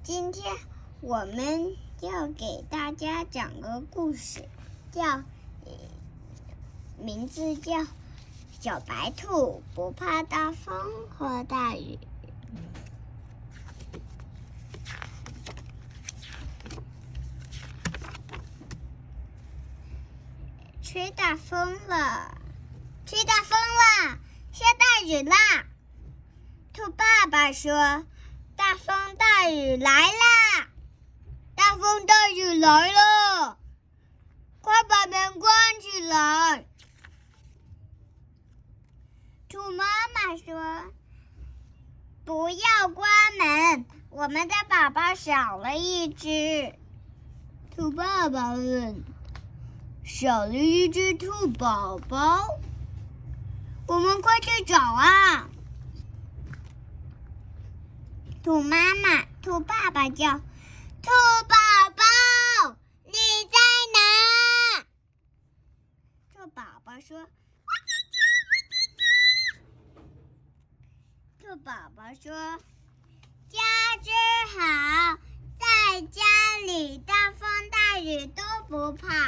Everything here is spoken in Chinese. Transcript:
今天我们要给大家讲个故事，名字叫《小白兔不怕大风和大雨》。吹大风了，吹大风了，下大雨啦！兔爸爸说：“大风大雨来啦！大风大雨来了，快把门关起来！”兔妈妈说：“不要关门，我们的宝宝少了一只。”兔爸爸问：“少了一只兔宝宝，我们快去找啊！”兔妈妈、兔爸爸叫：“兔宝宝，你在哪？”兔宝宝说：“我在这，我在这。”兔宝宝说：“家真好，在家里大风大雨都不怕。”